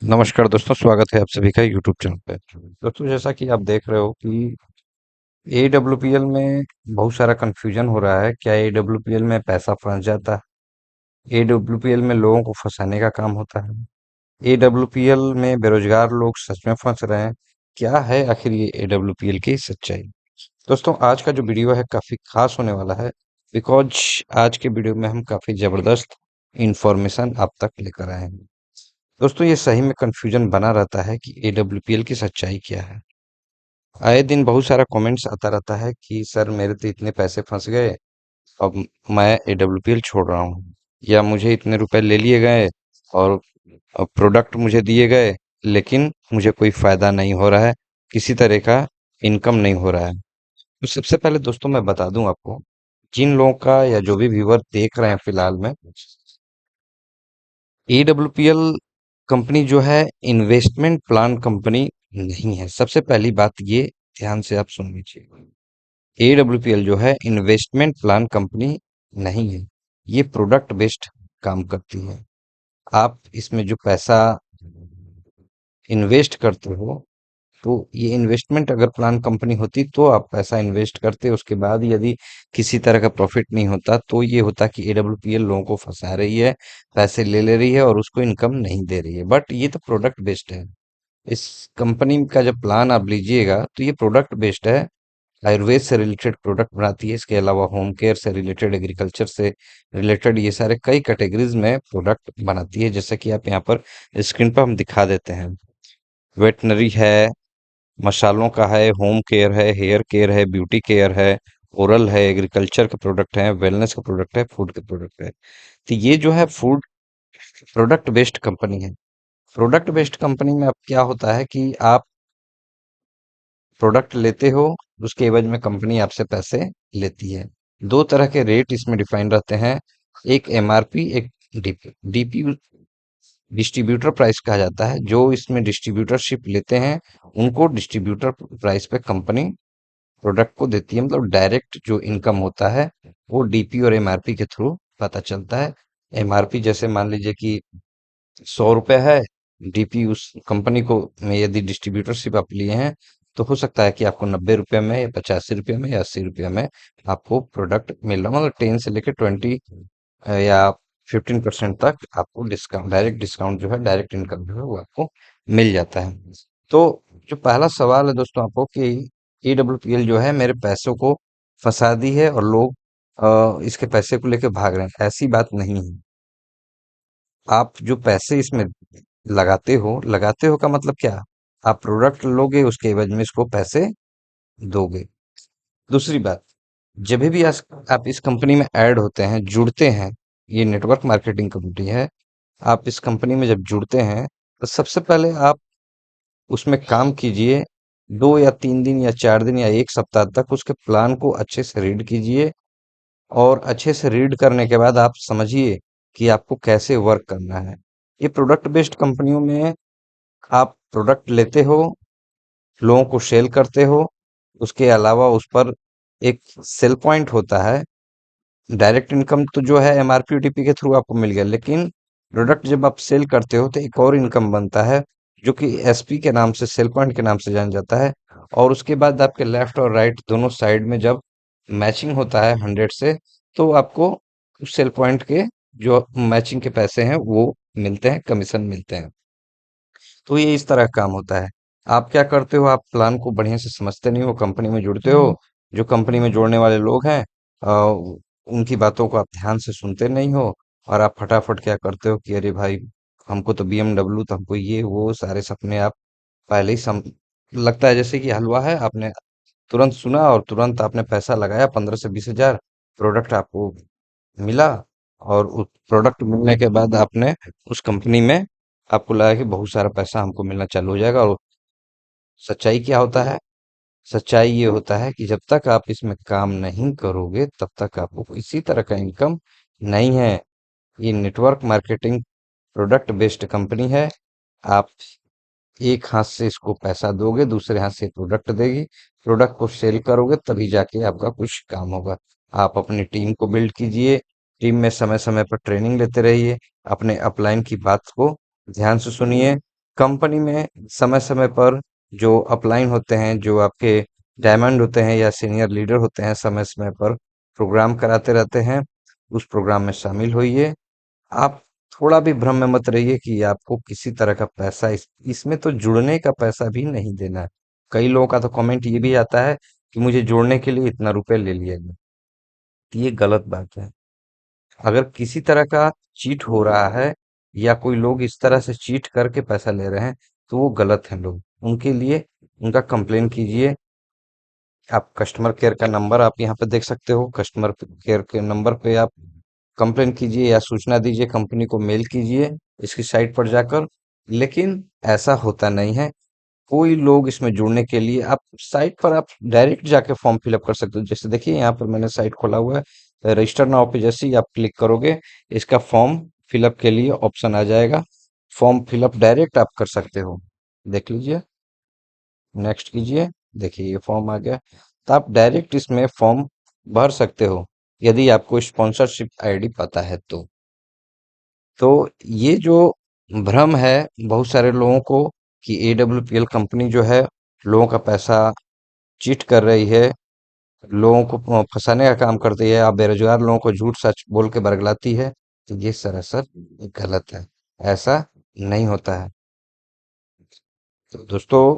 नमस्कार दोस्तों, स्वागत है आप सभी का यूट्यूब चैनल पे। दोस्तों, जैसा कि आप देख रहे हो कि एडब्ल्यूपीएल में बहुत सारा कंफ्यूजन हो रहा है। क्या एडब्ल्यूपीएल में पैसा फंस जाता है? एडब्ल्यूपीएल में लोगों को फंसाने का काम होता है? एडब्ल्यूपीएल में बेरोजगार लोग सच में फंस रहे हैं? क्या है आखिर ये एडब्ल्यूपीएल की सच्चाई? दोस्तों, आज का जो वीडियो है काफी खास होने वाला है, बिकॉज आज के वीडियो में हम काफी जबरदस्त इंफॉर्मेशन आप तक लेकर आए हैं। दोस्तों, ये सही में कंफ्यूजन बना रहता है कि एडब्ल्यूपीएल की सच्चाई क्या है। आए दिन बहुत सारा कमेंट्स आता रहता है कि सर, मेरे तो इतने पैसे फंस गए, अब मैं एडब्ल्यूपीएल छोड़ रहा हूँ, या मुझे इतने रुपए ले लिए गए और प्रोडक्ट मुझे दिए गए, लेकिन मुझे कोई फायदा नहीं हो रहा है, किसी तरह का इनकम नहीं हो रहा है। तो सबसे पहले दोस्तों मैं बता दूं आपको, जिन लोगों का या जो भी व्यूअर देख रहे हैं फिलहाल में, एडब्ल्यूपीएल कंपनी जो है इन्वेस्टमेंट प्लान कंपनी नहीं है। सबसे पहली बात ये ध्यान से आप सुन लीजिए। एडब्ल्यूपीएल जो है इन्वेस्टमेंट प्लान कंपनी नहीं है, ये प्रोडक्ट बेस्ड काम करती है। आप इसमें जो पैसा इन्वेस्ट करते हो, तो ये इन्वेस्टमेंट अगर प्लान कंपनी होती तो आप पैसा इन्वेस्ट करते, उसके बाद यदि किसी तरह का प्रॉफिट नहीं होता तो ये होता कि एडब्ल्यूपीएल लोगों को फंसा रही है, पैसे ले ले रही है और उसको इनकम नहीं दे रही है। बट ये तो प्रोडक्ट बेस्ड है। इस कंपनी का जब प्लान आप लीजिएगा तो ये प्रोडक्ट बेस्ड है। आयुर्वेद से रिलेटेड प्रोडक्ट बनाती है, इसके अलावा होम केयर से रिलेटेड, एग्रीकल्चर से रिलेटेड, ये सारे कई कैटेगरीज में प्रोडक्ट बनाती है, जैसा कि आप यहाँ पर स्क्रीन पर हम दिखा देते हैं। वेटनरी है, मसालों का है, होम केयर है, हेयर केयर है, ब्यूटी केयर है, ओरल है, एग्रीकल्चर के प्रोडक्ट है, वेलनेस का प्रोडक्ट है, फूड के प्रोडक्ट है। तो ये जो है फूड प्रोडक्ट बेस्ड कंपनी है। प्रोडक्ट बेस्ड कंपनी में अब क्या होता है कि आप प्रोडक्ट लेते हो, उसके एवज में कंपनी आपसे पैसे लेती है। दो तरह के रेट इसमें डिफाइन रहते हैं, एक एमआरपी, एक डीपी। डीपी डिस्ट्रीब्यूटर प्राइस कहा जाता है। जो इसमें डिस्ट्रीब्यूटरशिप लेते हैं उनको डिस्ट्रीब्यूटर प्राइस पे कंपनी प्रोडक्ट को देती है। मतलब डायरेक्ट जो इनकम होता है वो डीपी और एमआरपी के थ्रू पता चलता है। एमआरपी जैसे मान लीजिए कि 100 रुपए है, डीपी उस कंपनी को में यदि डिस्ट्रीब्यूटरशिप आप लिए हैं, तो हो सकता है कि आपको 90 रुपए में या 85 रुपए में या 80 रुपए में आपको प्रोडक्ट मिल रहा, मतलब 10 से लेकर 20 या 15% तक आपको डिस्काउंट, डायरेक्ट डिस्काउंट जो है, डायरेक्ट इनकम जो है वो आपको मिल जाता है। तो जो पहला सवाल है दोस्तों आपको कि ईडब्ल्यूपीएल जो है मेरे पैसों को फंसा दी है और लोग इसके पैसे को लेकर भाग रहे हैं, ऐसी बात नहीं है। आप जो पैसे इसमें लगाते हो का मतलब क्या? आप प्रोडक्ट लोगे, उसके एवज में इसको पैसे दोगे। दूसरी बात, जब भी आप इस कंपनी में ऐड होते हैं, जुड़ते हैं, ये नेटवर्क मार्केटिंग कंपनी है। आप इस कंपनी में जब जुड़ते हैं तो सबसे पहले आप उसमें काम कीजिए। 2 या 3 दिन या 4 दिन या एक सप्ताह तक उसके प्लान को अच्छे से रीड कीजिए, और अच्छे से रीड करने के बाद आप समझिए कि आपको कैसे वर्क करना है। ये प्रोडक्ट बेस्ड कंपनियों में आप प्रोडक्ट लेते हो, लोगों को सेल करते हो, उसके अलावा उस पर एक सेल पॉइंट होता है। डायरेक्ट इनकम तो जो है एमआरपी टीपी के थ्रू आपको मिल गया, लेकिन प्रोडक्ट जब आप सेल करते हो तो एक और इनकम बनता है, जो कि एसपी के नाम से, सेल पॉइंट के नाम से जाना जाता है। और उसके बाद आपके लेफ्ट और राइट दोनों साइड में जब मैचिंग होता है 100 से, तो आपको उस सेल पॉइंट के जो मैचिंग के पैसे हैं वो मिलते हैं, कमीशन मिलते हैं। तो ये इस तरह का काम होता है। आप क्या करते हो, आप प्लान को बढ़िया से समझते नहीं हो, कंपनी में जुड़ते हो, जो कंपनी में जोड़ने वाले लोग हैं उनकी बातों को आप ध्यान से सुनते नहीं हो, और आप फटाफट क्या करते हो कि अरे भाई, हमको तो बीएमडब्ल्यू, तो हमको ये वो सारे सपने आप पहले ही लगता है जैसे कि हलवा है, आपने तुरंत सुना और तुरंत आपने पैसा लगाया 15 से 20 हजार, प्रोडक्ट आपको मिला, और उस प्रोडक्ट मिलने के बाद आपने उस कंपनी में, आपको लगा कि बहुत सारा पैसा हमको मिलना चालू हो जाएगा। और सच्चाई क्या होता है? सच्चाई ये होता है कि जब तक आप इसमें काम नहीं करोगे तब तक आपको किसी तरह का इनकम नहीं है। ये network marketing product based company है। आप एक हाथ से इसको पैसा दोगे, दूसरे हाथ से प्रोडक्ट देगी, प्रोडक्ट को सेल करोगे, तभी जाके आपका कुछ काम होगा। आप अपनी टीम को बिल्ड कीजिए, टीम में समय समय पर ट्रेनिंग लेते रहिए, अपने अपलाइन की बात को ध्यान से सुनिए, कंपनी में समय समय पर जो अपलाइन होते हैं, जो आपके डायमंड होते हैं या सीनियर लीडर होते हैं, समय समय पर प्रोग्राम कराते रहते हैं। उस प्रोग्राम में शामिल होइए। आप थोड़ा भी भ्रम में मत रहिए कि आपको किसी तरह का पैसा इसमें तो जुड़ने का पैसा भी नहीं देना है। कई लोगों का तो कमेंट ये भी आता है कि मुझे जोड़ने के लिए इतना रुपए ले लिया गया। ये गलत बात है। अगर किसी तरह का चीट हो रहा है या कोई लोग इस तरह से चीट करके पैसा ले रहे हैं, तो वो गलत हैं लोग। उनके लिए उनका कंप्लेन कीजिए। आप कस्टमर केयर का नंबर आप यहाँ पे देख सकते हो। कस्टमर केयर के नंबर पे आप कंप्लेन कीजिए या सूचना दीजिए, कंपनी को मेल कीजिए इसकी साइट पर जाकर। लेकिन ऐसा होता नहीं है। कोई लोग इसमें जुड़ने के लिए आप साइट पर आप डायरेक्ट जाके फॉर्म फिलअप कर सकते हो। जैसे देखिए यहाँ पर मैंने साइट खोला हुआ है, रजिस्टर नाउ पे जैसे ही आप क्लिक करोगे, इसका फॉर्म फिलअप के लिए ऑप्शन आ जाएगा। फॉर्म फिलअप डायरेक्ट आप कर सकते हो। देख लीजिए, नेक्स्ट कीजिए। देखिए ये फॉर्म आ गया। तो आप डायरेक्ट इसमें फॉर्म भर सकते हो, यदि आपको स्पॉन्सरशिप आईडी पता है तो ये जो भ्रम है बहुत सारे लोगों को कि AWPL कंपनी जो है लोगों का पैसा चीट कर रही है, लोगों को फंसाने का काम करती है, या बेरोजगार लोगों को झूठ सच बोल के बरगलाती है, तो ये सरासर गलत है। ऐसा नहीं होता है। तो दोस्तों,